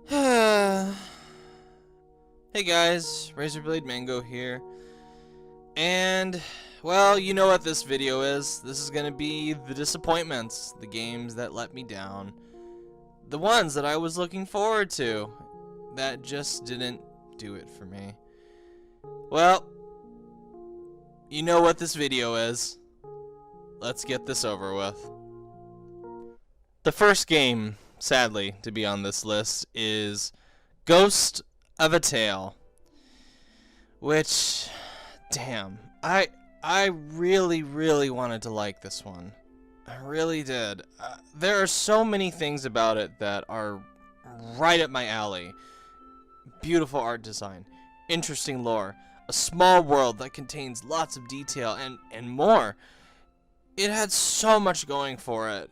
Hey guys, Razorblade Mango here. And, well, you know what this video is. This is gonna be the disappointments, the games that let me down. The ones that I was looking forward to, that just didn't do it for me. Well, you know what this video is. Let's get this over with. The first game, sadly, to be on this list is Ghost of a Tale. Which, damn, I really wanted to like this one. I really did. There are so many things about it that are right up my alley. Beautiful art design, interesting lore, a small world that contains lots of detail, and more. It had so much going for it.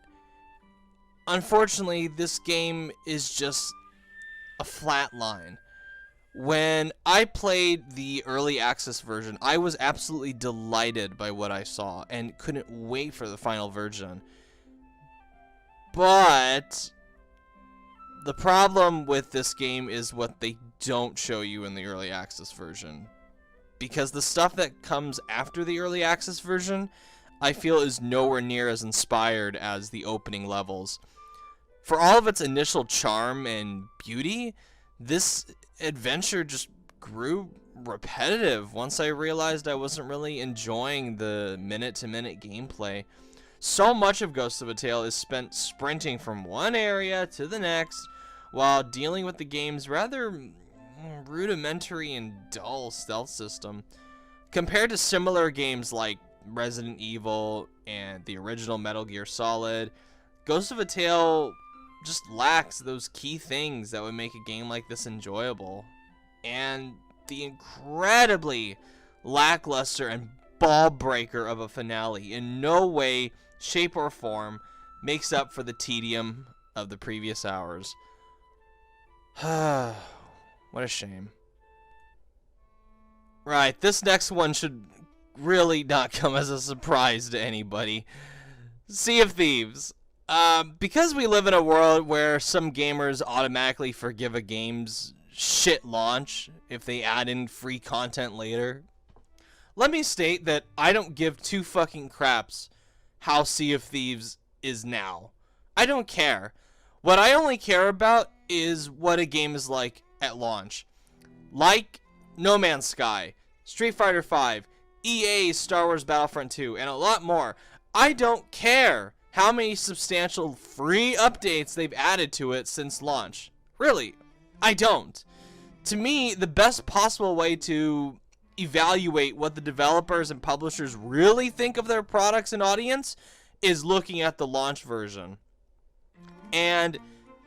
Unfortunately, this game is just a flat line. When I played the early access version, I was absolutely delighted by what I saw and couldn't wait for the final version. But the problem with this game is what they don't show you in the early access version. Because the stuff that comes after the early access version, I feel is nowhere near as inspired as the opening levels. For all of its initial charm and beauty, this adventure just grew repetitive once I realized I wasn't really enjoying the minute-to-minute gameplay. So much of Ghost of a Tale is spent sprinting from one area to the next while dealing with the game's rather rudimentary and dull stealth system. Compared to similar games like Resident Evil and the original Metal Gear Solid, Ghost of a Tale just lacks those key things that would make a game like this enjoyable. And the incredibly lackluster and ball breaker of a finale in no way, shape, or form makes up for the tedium of the previous hours. What a shame. Right, this next one should really not come as a surprise to anybody. Sea of Thieves. Because we live in a world where some gamers automatically forgive a game's shit launch if they add in free content later, let me state that I don't give two fucking craps how Sea of Thieves is now. I don't care. What I only care about is what a game is like at launch. Like No Man's Sky, Street Fighter V, EA's Star Wars Battlefront 2, and a lot more. I don't care how many substantial free updates they've added to it since launch. Really, I don't. To me, the best possible way to evaluate what the developers and publishers really think of their products and audience is looking at the launch version. And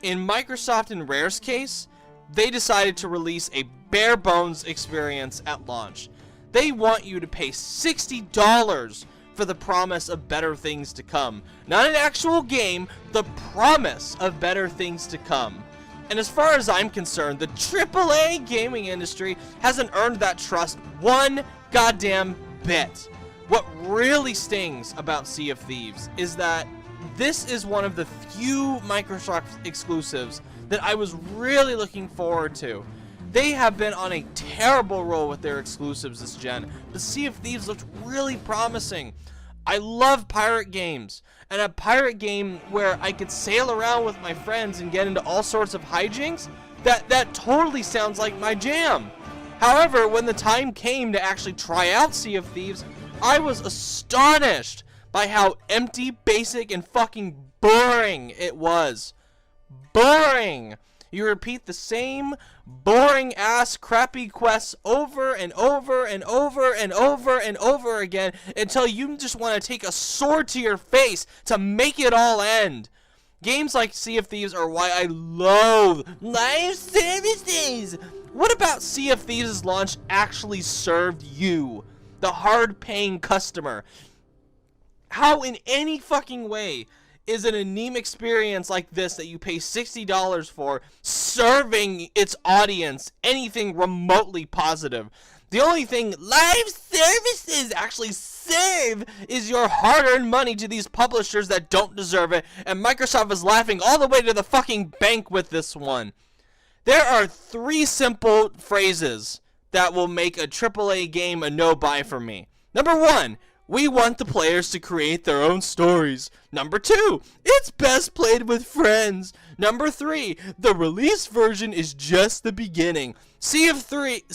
in Microsoft and Rare's case, they decided to release a bare bones experience at launch. They want you to pay $60 for the promise of better things to come. Not an actual game, the promise of better things to come. And as far as I'm concerned, the AAA gaming industry hasn't earned that trust one goddamn bit. What really stings about Sea of Thieves is that this is one of the few Microsoft exclusives that I was really looking forward to. They have been on a terrible roll with their exclusives this gen, but Sea of Thieves looked really promising. I love pirate games, and a pirate game where I could sail around with my friends and get into all sorts of hijinks, that totally sounds like my jam. However, when the time came to actually try out Sea of Thieves, I was astonished by how empty, basic, and fucking boring it was. Boring! You repeat the same boring ass crappy quests over and over and over and over and over again until you just want to take a sword to your face to make it all end. Games like Sea of Thieves are why I loathe live services. What about Sea of Thieves' launch actually served you, the hard-paying customer? How in any fucking way is an anime experience like this that you pay $60 for serving its audience anything remotely positive? The only thing live services actually save is your hard-earned money to these publishers that don't deserve it, and Microsoft is laughing all the way to the fucking bank with this one. There are 3 simple phrases that will make a AAA game a no-buy for me. Number 1, we want the players to create their own stories. Number 2, it's best played with friends. Number 3, the release version is just the beginning. Sea of Thieves,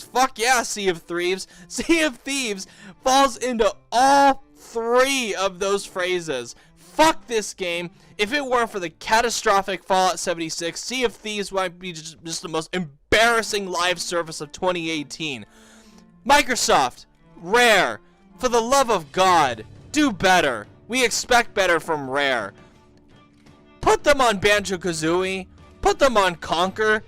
fuck yeah, Sea of Thieves. Sea of Thieves falls into all 3 of those phrases. Fuck this game. If it weren't for the catastrophic Fallout 76, Sea of Thieves might be just the most embarrassing live service of 2018. Microsoft, Rare, for the love of God, do better. We expect better from Rare. Put them on Banjo-Kazooie. Put them on Conker.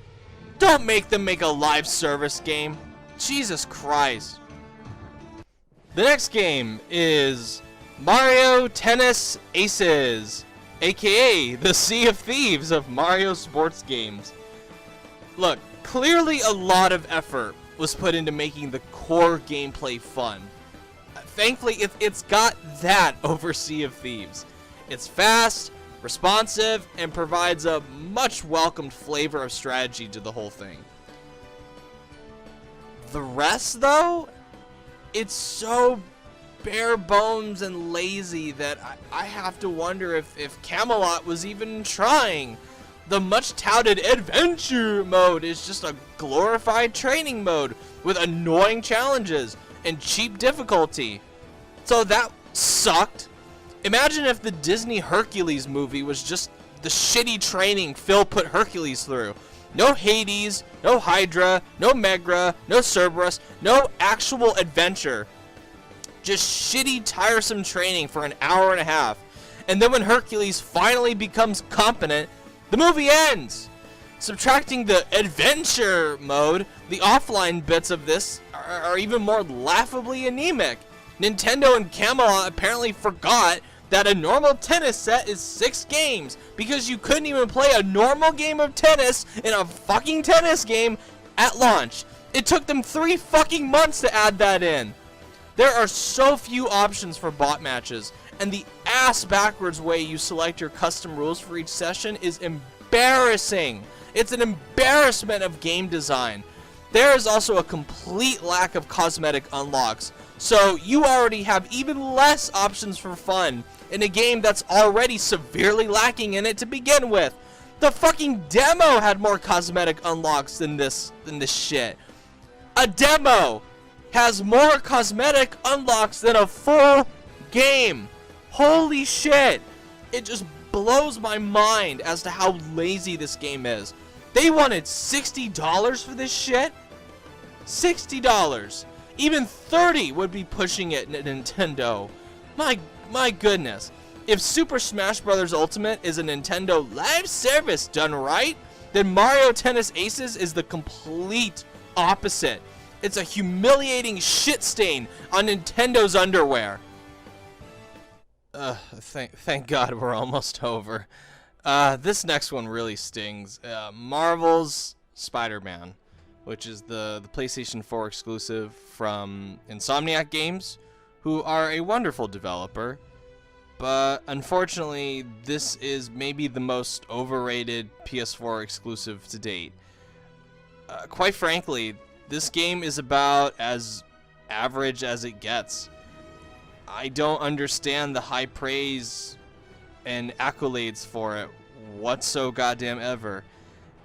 Don't make them make a live service game. Jesus Christ. The next game is Mario Tennis Aces, aka the Sea of Thieves of Mario sports games. Look, clearly a lot of effort was put into making the core gameplay fun. Thankfully, it's got that over Sea of Thieves. It's fast, responsive, and provides a much welcomed flavor of strategy to the whole thing. The rest, though, it's so bare bones and lazy that I have to wonder if Camelot was even trying. The much touted adventure mode is just a glorified training mode with annoying challenges and cheap difficulty. So that sucked. Imagine if the Disney Hercules movie was just the shitty training Phil put Hercules through. No Hades, no Hydra, no Megra, no Cerberus, no actual adventure. Just shitty, tiresome training for an hour and a half. And then when Hercules finally becomes competent, the movie ends. Subtracting the adventure mode, the offline bits of this are even more laughably anemic. Nintendo and Camelot apparently forgot that a normal tennis set is 6 games because you couldn't even play a normal game of tennis in a fucking tennis game at launch. It took them 3 fucking months to add that in. There are so few options for bot matches, and the ass-backwards way you select your custom rules for each session is embarrassing. It's an embarrassment of game design. There is also a complete lack of cosmetic unlocks, so you already have even less options for fun in a game that's already severely lacking in it to begin with. The fucking demo had more cosmetic unlocks than this shit. A demo has more cosmetic unlocks than a full game. Holy shit. It just blows my mind as to how lazy this game is. They wanted $60 for this shit? $60. Even $30 would be pushing it at Nintendo. My goodness. If Super Smash Bros. Ultimate is a Nintendo live service done right, then Mario Tennis Aces is the complete opposite. It's a humiliating shit stain on Nintendo's underwear. Thank God we're almost over. This next one really stings. Marvel's SpiderMan, which is the PlayStation 4 exclusive from Insomniac Games, who are a wonderful developer. But unfortunately, this is maybe the most overrated PS4 exclusive to date. Quite frankly, this game is about as average as it gets. I don't understand the high praise and accolades for it whatso goddamn ever.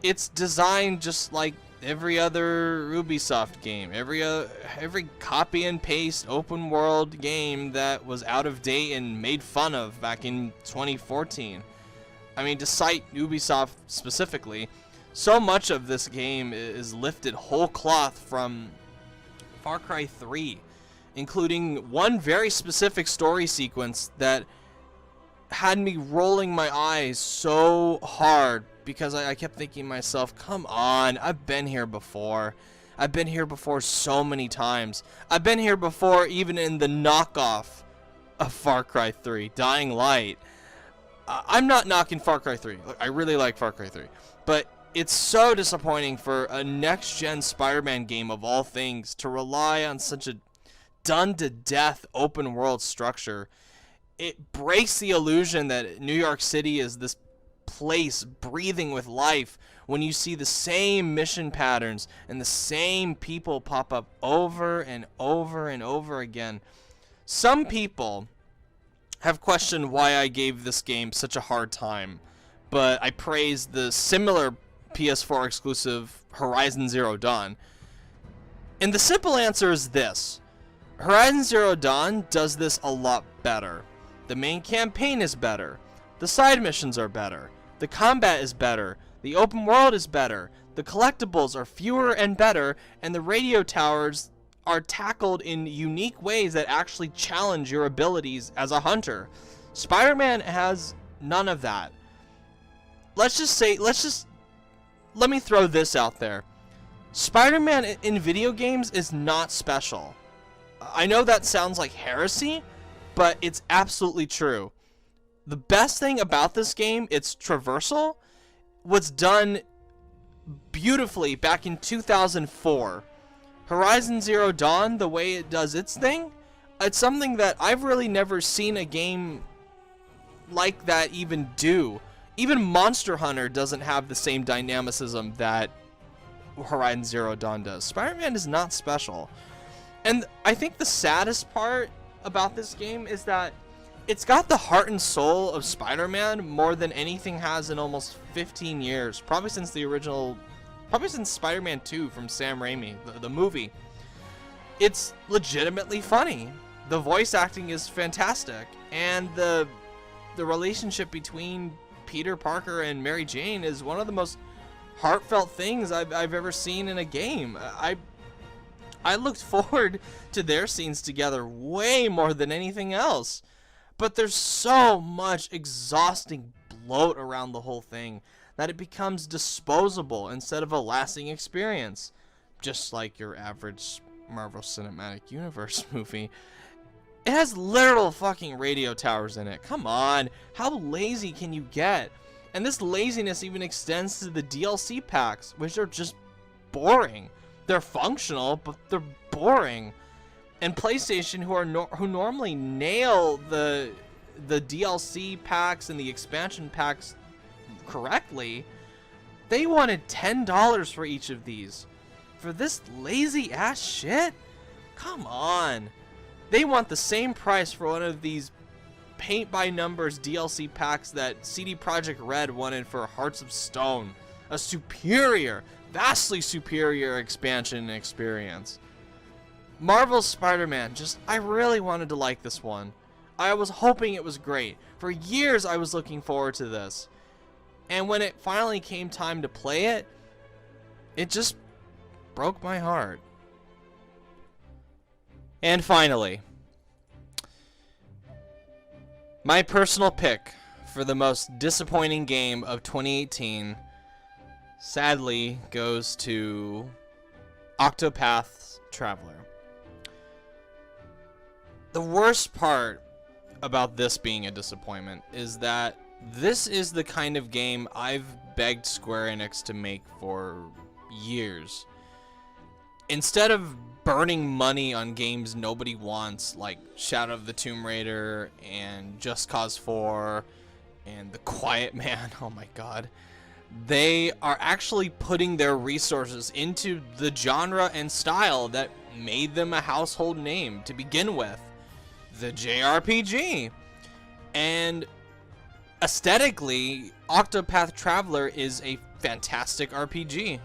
It's designed just like every other Ubisoft game, every copy and paste open world game that was out of date and made fun of back in 2014. I mean, to cite Ubisoft specifically, so much of this game is lifted whole cloth from Far Cry 3, including one very specific story sequence that had me rolling my eyes so hard because I kept thinking to myself, come on, I've been here before. I've been here before so many times. I've been here before even in the knockoff of Far Cry 3, Dying Light. I'm not knocking Far Cry 3. Look, I really like Far Cry 3. But It's so disappointing for a next-gen Spider-Man game of all things to rely on such a done-to-death open-world structure. It breaks the illusion that New York City is this place breathing with life when you see the same mission patterns and the same people pop up over and over and over again. Some people have questioned why I gave this game such a hard time, but I praised the similar PS4 exclusive Horizon Zero Dawn. And the simple answer is this. Horizon Zero Dawn does this a lot better. The main campaign is better. The side missions are better. The combat is better. The open world is better. The collectibles are fewer and better, and the radio towers are tackled in unique ways that actually challenge your abilities as a hunter. Spider-Man has none of that. Let me throw this out there. Spider-Man in video games is not special. I know that sounds like heresy, but it's absolutely true. The best thing about this game, its traversal, was done beautifully back in 2004. Horizon Zero Dawn, the way it does its thing, it's something that I've really never seen a game like that even do. Even Monster Hunter doesn't have the same dynamicism that Horizon Zero Dawn does. Spider-Man is not special. And I think the saddest part about this game is that it's got the heart and soul of Spider-Man more than anything has in almost 15 years. Probably since Spider-Man 2 from Sam Raimi, the movie. It's legitimately funny. The voice acting is fantastic. And the relationship between Peter Parker and Mary Jane is one of the most heartfelt things I've ever seen in a game. I looked forward to their scenes together way more than anything else. But there's so much exhausting bloat around the whole thing that it becomes disposable instead of a lasting experience. Just like your average Marvel Cinematic Universe movie. It has literal fucking radio towers in it. Come on, how lazy can you get? And this laziness even extends to the DLC packs, which are just boring. They're functional, but they're boring. And PlayStation, who normally nail the DLC packs and the expansion packs correctly, they wanted $10 for each of these. For this lazy ass shit? Come on. They want the same price for one of these paint by numbers DLC packs that CD Projekt Red wanted for Hearts of Stone. A superior, vastly superior expansion and experience. Marvel's Spider-Man, I really wanted to like this one. I was hoping it was great. For years I was looking forward to this. And when it finally came time to play it, it just broke my heart. And finally, my personal pick for the most disappointing game of 2018 sadly goes to Octopath Traveler. The worst part about this being a disappointment is that this is the kind of game I've begged Square Enix to make for years. Instead of burning money on games nobody wants, like Shadow of the Tomb Raider and Just Cause 4 and The Quiet Man, oh my god, they are actually putting their resources into the genre and style that made them a household name to begin with, the JRPG. And aesthetically, Octopath Traveler is a fantastic JRPG.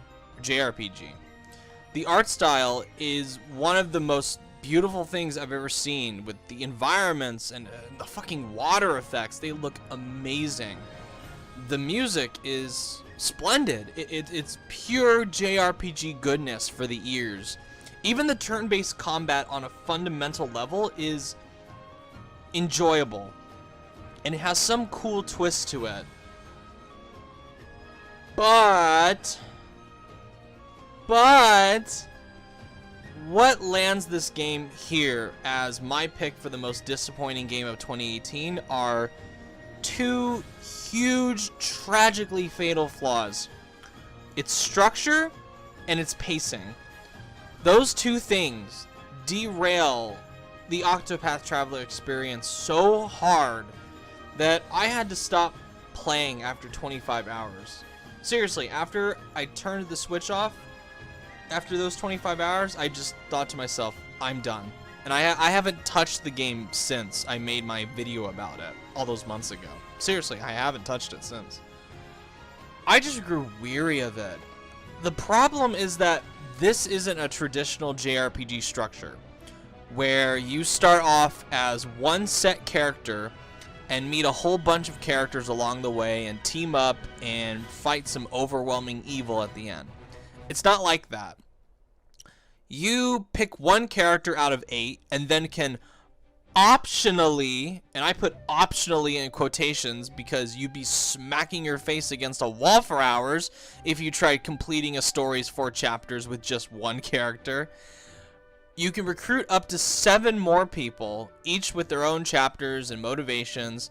The art style is one of the most beautiful things I've ever seen, with the environments and the fucking water effects. They look amazing. The music is splendid. It's pure JRPG goodness for the ears. Even the turn-based combat on a fundamental level is enjoyable, and it has some cool twist to it. But what lands this game here as my pick for the most disappointing game of 2018 are two huge, tragically fatal flaws. Its structure and its pacing. Those two things derail the Octopath Traveler experience so hard that I had to stop playing after 25 hours. Seriously, after I turned the Switch off, after those 25 hours, I just thought to myself, I'm done. And I haven't touched the game since I made my video about it all those months ago. Seriously, I haven't touched it since. I just grew weary of it. The problem is that this isn't a traditional JRPG structure, where you start off as one set character and meet a whole bunch of characters along the way and team up and fight some overwhelming evil at the end. It's not like that. You pick one character out of 8 and then can optionally, and I put optionally in quotations because you'd be smacking your face against a wall for hours if you tried completing a story's 4 chapters with just one character. You can recruit up to 7 more people, each with their own chapters and motivations.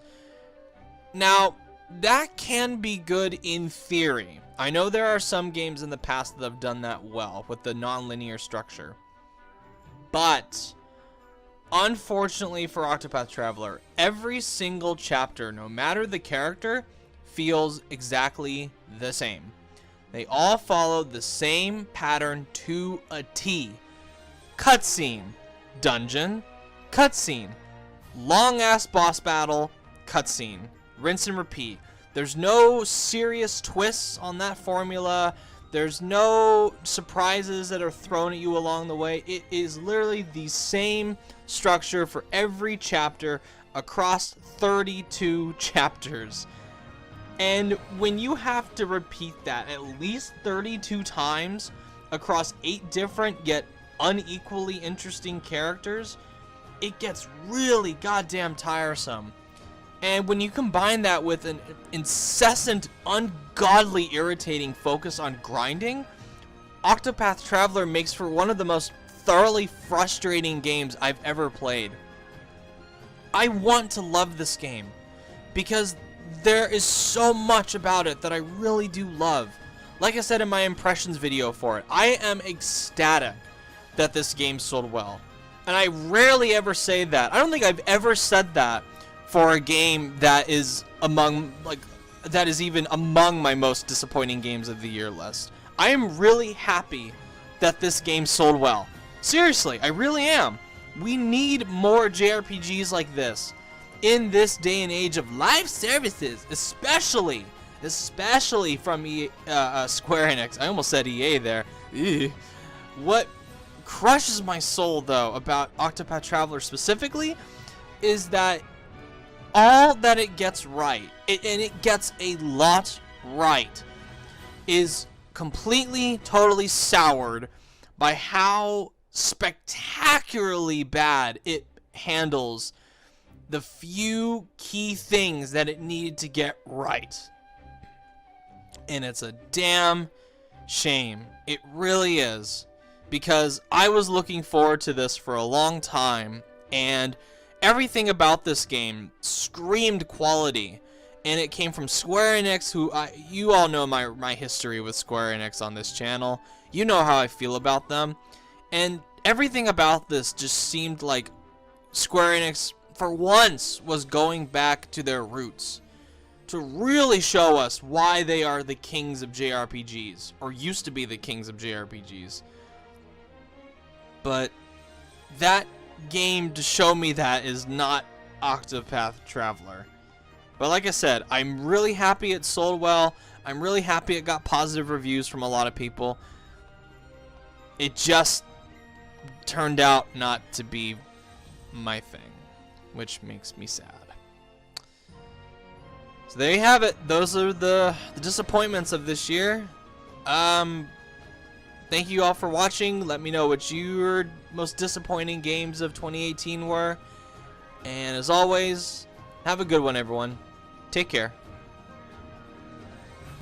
Now, that can be good in theory. I know there are some games in the past that have done that well with the non-linear structure. But, unfortunately for Octopath Traveler, every single chapter, no matter the character, feels exactly the same. They all follow the same pattern to a T. Cutscene, dungeon, cutscene, long-ass boss battle, cutscene, rinse and repeat. There's no serious twists on that formula. There's no surprises that are thrown at you along the way. It is literally the same structure for every chapter across 32 chapters. And when you have to repeat that at least 32 times across 8 different yet unequally interesting characters, it gets really goddamn tiresome. And when you combine that with an incessant, ungodly, irritating focus on grinding, Octopath Traveler makes for one of the most thoroughly frustrating games I've ever played. I want to love this game because there is so much about it that I really do love. Like I said in my impressions video for it, I am ecstatic that this game sold well. And I rarely ever say that. I don't think I've ever said that for a game that is even among my most disappointing games of the year list. I am really happy that this game sold well. Seriously, I really am. We need more JRPGs like this in this day and age of live services, especially from Square Enix. I almost said EA there. Ew. What crushes my soul, though, about Octopath Traveler specifically is that all that it gets right, and it gets a lot right, is completely, totally soured by how spectacularly bad it handles the few key things that it needed to get right. And it's a damn shame. It really is. Because I was looking forward to this for a long time, and everything about this game screamed quality. And it came from Square Enix, who you all know my history with Square Enix on this channel. You know how I feel about them. And everything about this just seemed like Square Enix, for once, was going back to their roots. To really show us why they are the kings of JRPGs, or used to be the kings of JRPGs. But that game to show me that is not Octopath Traveler. But like I said, I'm really happy it sold well. I'm really happy it got positive reviews from a lot of people. It just turned out not to be my thing, which makes me sad. So there you have it. Those are the disappointments of this year. Thank you all for watching. Let me know what your most disappointing games of 2018 were. And as always, have a good one, everyone. Take care.